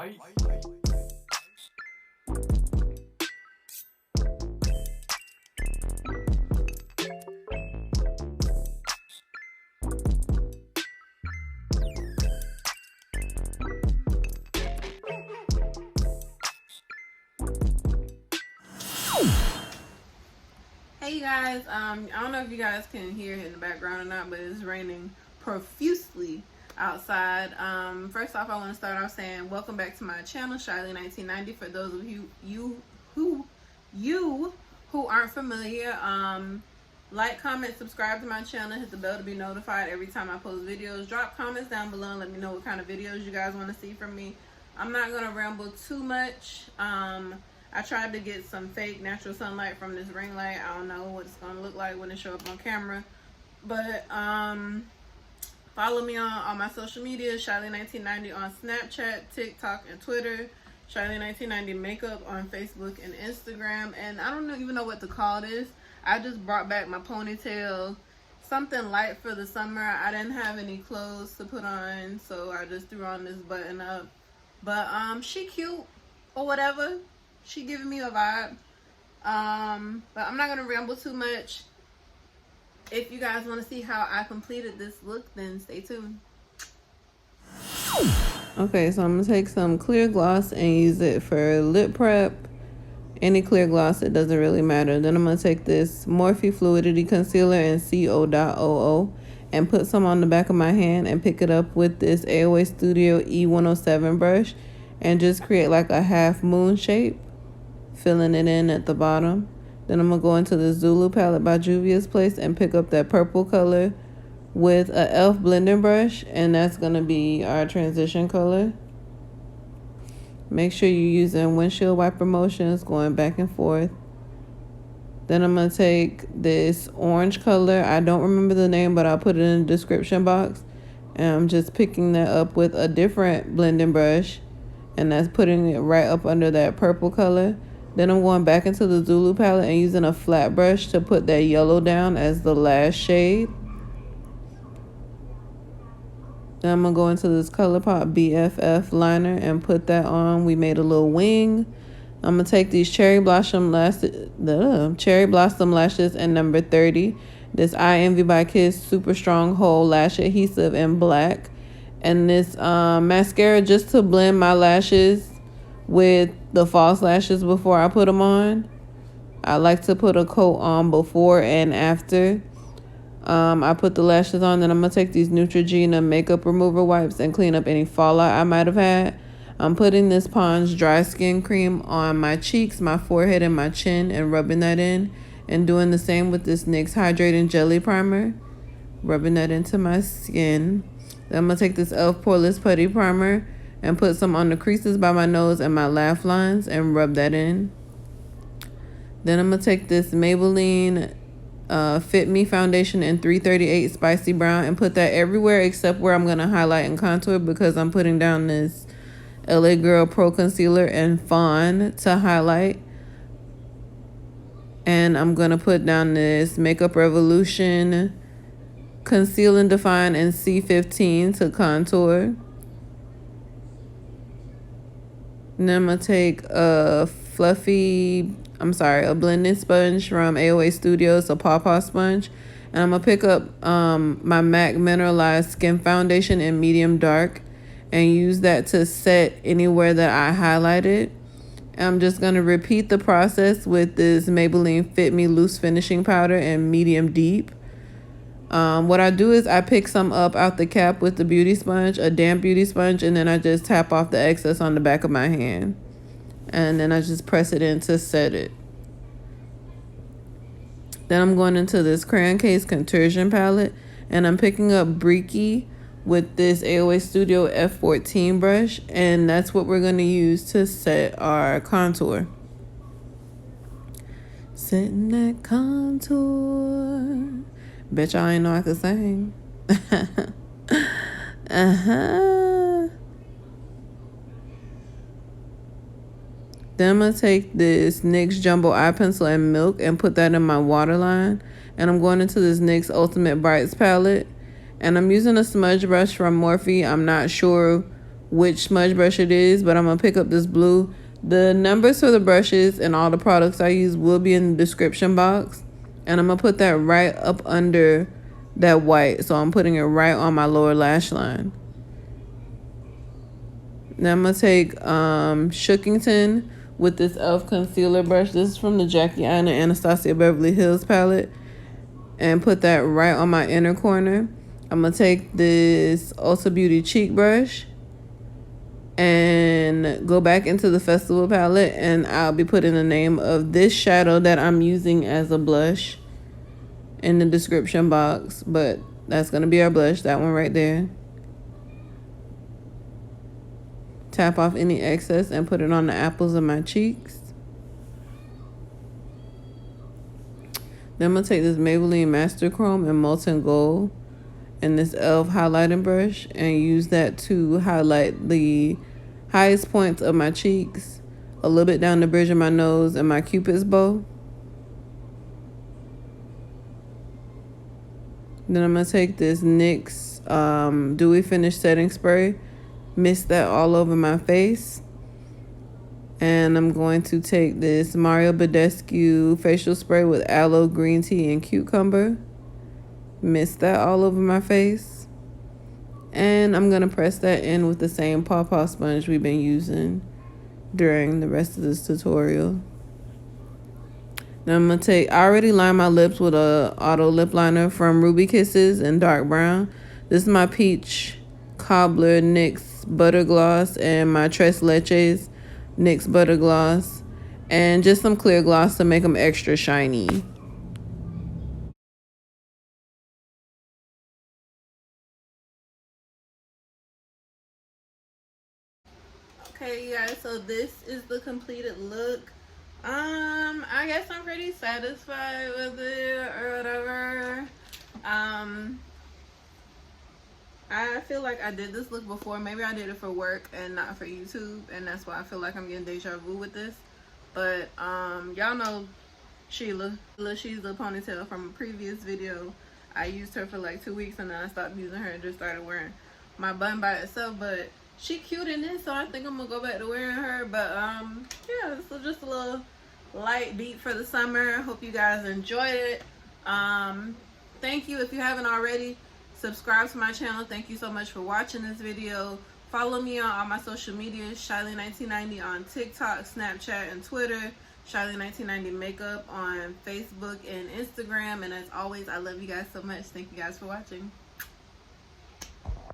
Hey you guys, I don't know if you guys can hear it in the background or not, but it's raining profusely outside. First off, I want to start off saying welcome back to my channel, Shiley1990. For those of you who aren't familiar, like, comment, subscribe to my channel, hit the bell to be notified every time I post videos. Drop comments down below and let me know what kind of videos you guys want to see from me. I'm not gonna ramble too much. I tried to get some fake natural sunlight from this ring light. I don't know what it's gonna look like when it show up on camera, but follow me on all my social media, Shiley1990 on Snapchat, TikTok, and Twitter. Shiley1990 makeup on Facebook and Instagram. And I don't even know what to call this. I just brought back my ponytail, something light for the summer. I didn't have any clothes to put on, so I just threw on this button up. But she cute or whatever. She giving me a vibe. But I'm not gonna ramble too much. If you guys want to see how I completed this look, then stay tuned. Okay, so I'm gonna take some clear gloss and use it for lip prep. Any clear gloss, it doesn't really matter. Then I'm gonna take this Morphe Fluidity Concealer in CO.00 and put some on the back of my hand and pick it up with this AOA Studio E107 brush and just create like a half moon shape, filling it in at the bottom. Then I'm gonna go into the Zulu palette by Juvia's Place and pick up that purple color with a e.l.f. blending brush, and that's gonna be our transition color. Make sure you're using windshield wiper motions, going back and forth. Then I'm gonna take this orange color. I don't remember the name, but I'll put it in the description box. And I'm just picking that up with a different blending brush, and that's putting it right up under that purple color. Then I'm going back into the Zulu palette and using a flat brush to put that yellow down as the last shade. Then I'm going to go into this ColourPop BFF liner and put that on. We made a little wing. I'm going to take these Cherry Blossom lashes in number 30. This I Envy by Kiss Super Strong Hold Lash Adhesive in black. And this mascara just to blend my lashes with the false lashes before I put them on. I like to put a coat on before and after I put the lashes on. Then I'm going to take these Neutrogena makeup remover wipes and clean up any fallout I might have had. I'm putting this Pond's dry skin cream on my cheeks, my forehead, and my chin and rubbing that in. And doing the same with this NYX Hydrating Jelly Primer. Rubbing that into my skin. Then I'm going to take this e.l.f. Poreless Putty Primer and put some on the creases by my nose and my laugh lines and rub that in. Then I'm going to take this Maybelline Fit Me foundation in 338 Spicy Brown and put that everywhere except where I'm going to highlight and contour, because I'm putting down this LA Girl Pro Concealer and Fawn to highlight. And I'm going to put down this Makeup Revolution Conceal and Define in C15 to contour. And then I'm going to take a blending sponge from AOA Studios, a Paw sponge. And I'm going to pick up my MAC Mineralized Skin Foundation in medium dark and use that to set anywhere that I highlighted. I'm just going to repeat the process with this Maybelline Fit Me Loose Finishing Powder in medium deep. What I do is I pick some up out the cap with the beauty sponge, a damp beauty sponge, and then I just tap off the excess on the back of my hand. And then I just press it in to set it. Then I'm going into this Crayon Case Contortion palette, and I'm picking up Bricky with this AOA Studio F14 brush, and that's what we're going to use to set our contour. Setting that contour. Bet y'all ain't know I could sing. Then I'm going to take this NYX Jumbo Eye Pencil and Milk and put that in my waterline. And I'm going into this NYX Ultimate Brights palette. And I'm using a smudge brush from Morphe. I'm not sure which smudge brush it is, but I'm going to pick up this blue. The numbers for the brushes and all the products I use will be in the description box. And I'm going to put that right up under that white. So I'm putting it right on my lower lash line. Now I'm going to take Shookington with this e.l.f. concealer brush. This is from the Jackie Aina Anastasia Beverly Hills palette. And put that right on my inner corner. I'm going to take this Ulta Beauty cheek brush and go back into the Festival palette, and I'll be putting the name of this shadow that I'm using as a blush in the description box, but that's going to be our blush, that one right there. Tap off any excess and put it on the apples of my cheeks. Then I'm going to take this Maybelline Master Chrome and Molten Gold and this e.l.f. highlighting brush and use that to highlight the highest points of my cheeks, a little bit down the bridge of my nose and my Cupid's bow. Then I'm going to take this NYX Dewy Finish Setting Spray, mist that all over my face. And I'm going to take this Mario Badescu facial spray with aloe, green tea, and cucumber. Mist that all over my face. And I'm going to press that in with the same Paw Paw sponge we've been using during the rest of this tutorial. Now I'm going to take, I already lined my lips with a auto lip liner from Ruby Kisses in dark brown. This is my Peach Cobbler NYX Butter Gloss and my Tres Leches NYX Butter Gloss. And just some clear gloss to make them extra shiny. Okay, you guys, so this is the completed look. I guess I'm pretty satisfied with it or whatever. I feel like I did this look before. Maybe I did it for work and not for YouTube, and that's why I feel like I'm getting deja vu with this. But y'all know Sheila. She's the ponytail from a previous video. I used her for like 2 weeks and then I stopped using her and just started wearing my bun by itself. But she cute in this, so I think I'm gonna go back to wearing her. But yeah, so just a little light beat for the summer. Hope you guys enjoyed it. Thank you. If you haven't already, subscribe to my channel. Thank you so much for watching this video. Follow me on all my social media, Shylee1990 on TikTok, Snapchat, and Twitter. Shylee1990 Makeup on Facebook and Instagram. And as always, I love you guys so much. Thank you guys for watching.